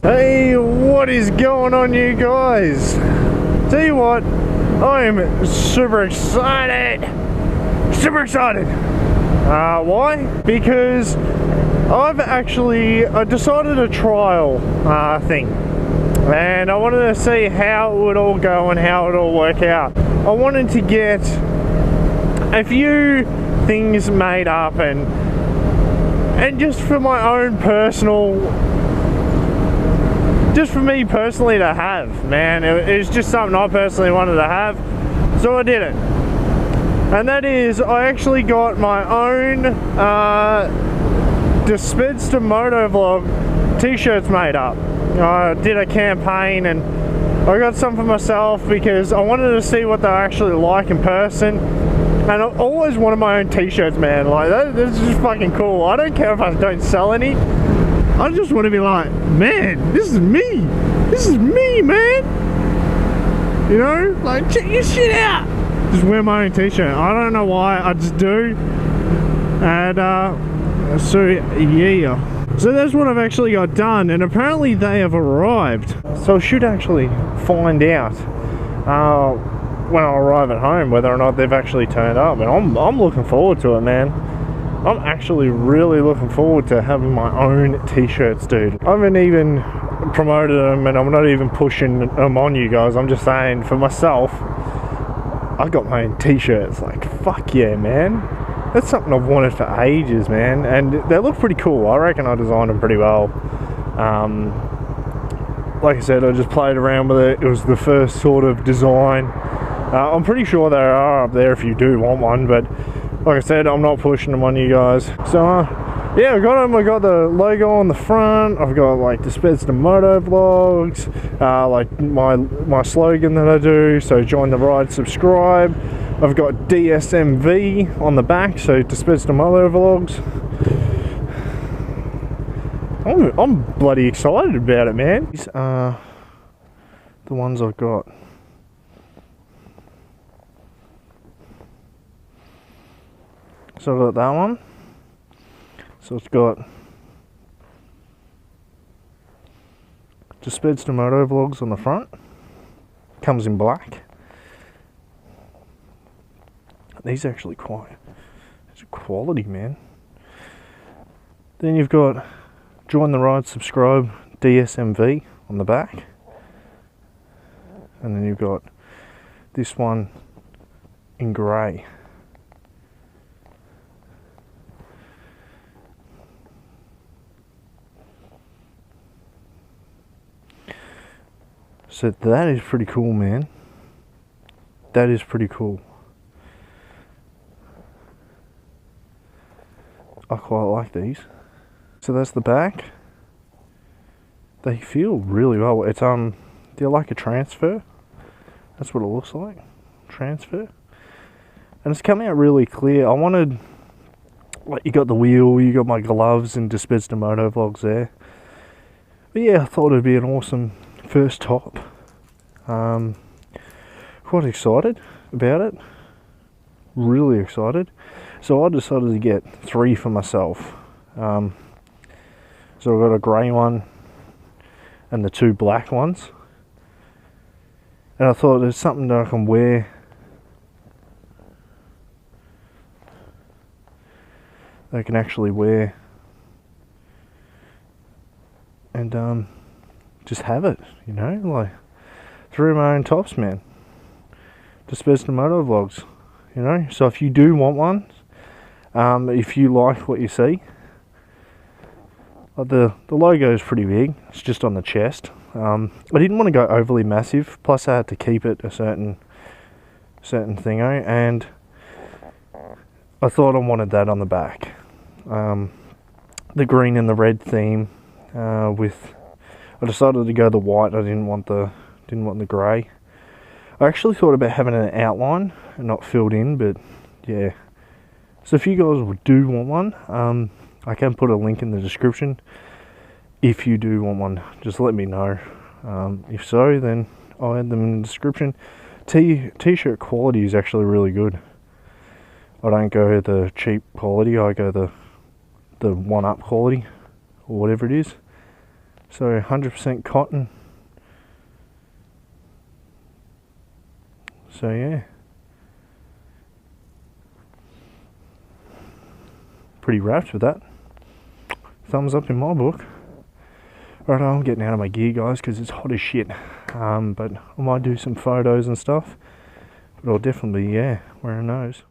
Hey, what is going on, you guys? Tell you what, I am super excited. Super excited. Why? Because I decided a trial thing, and I wanted to see how it would all go and how it all work out. I wanted to get a few things made up and just for my own personal, just for me personally to have, man. It was just something I personally wanted to have, so I did it. And that is, I actually got my own Dispenser motovlog t-shirts made up. I did a campaign and I got some for myself because I wanted to see what they're actually like in person. And I always wanted my own t-shirts, man. Like, that's just fucking cool. I don't care if I don't sell any. I just want to be like, man, this is me. This is me, man. You know, like, check your shit out. Just wear my own t-shirt. I don't know why, I just do. And so yeah. So that's what I've actually got done, and apparently they have arrived. So I should actually find out when I arrive at home whether or not they've actually turned up, and I'm looking forward to it, man. I'm actually really looking forward to having my own t-shirts, dude. I haven't even promoted them, and I'm not even pushing them on you guys. I'm just saying, for myself, I got my own t-shirts. Like, fuck yeah, man. That's something I've wanted for ages, man. And they look pretty cool. I reckon I designed them pretty well. Like I said, I just played around with it. It was the first sort of design. I'm pretty sure they are up there if you do want one, but like I said, I'm not pushing them on you guys. So yeah, I got them. I got the logo on the front. I've got like Dispenser motovlogs, like my slogan that I do. So join the ride, subscribe. I've got DSMV on the back, so Dispenser motovlogs. I'm bloody excited about it, man. These are the ones I've got. So I've got that one. So it's got Dispenser motovlogs on the front. Comes in black. These are actually quite, it's quality, man. Then you've got join the ride, subscribe, DSMV on the back. And then you've got this one in grey. So that is pretty cool, man. That is pretty cool. I quite like these. So that's the back. They feel really well. It's they're like a transfer. That's what it looks like. Transfer. And it's coming out really clear. I wanted, like, you got the wheel, you got my gloves and Dispenser motovlogs there. But yeah, I thought it'd be an awesome first top. Quite excited about it. Really excited. So I decided to get 3 for myself. So I've got a grey one and the 2 black ones. And I thought there's something that I can wear. That I can actually wear. And just have it, you know, like 3 of my own tops, man. Dispenser motovlogs, you know. So if you do want one, if you like what you see, the logo is pretty big. It's just on the chest. I didn't want to go overly massive. Plus, I had to keep it a certain thingo, and I thought I wanted that on the back. The green and the red theme. I decided to go the white. I didn't want the grey. I actually thought about having an outline and not filled in, but yeah. So if you guys do want one, I can put a link in the description. If you do want one, just let me know. If so, then I'll add them in the description. T-shirt quality is actually really good. I don't go the cheap quality. I go the 1-up quality, or whatever it is. So 100% cotton. So yeah, pretty wrapped with that. Thumbs up in my book. Right, I'm getting out of my gear, guys, because it's hot as shit. But I might do some photos and stuff. But I'll definitely, yeah, wearing those.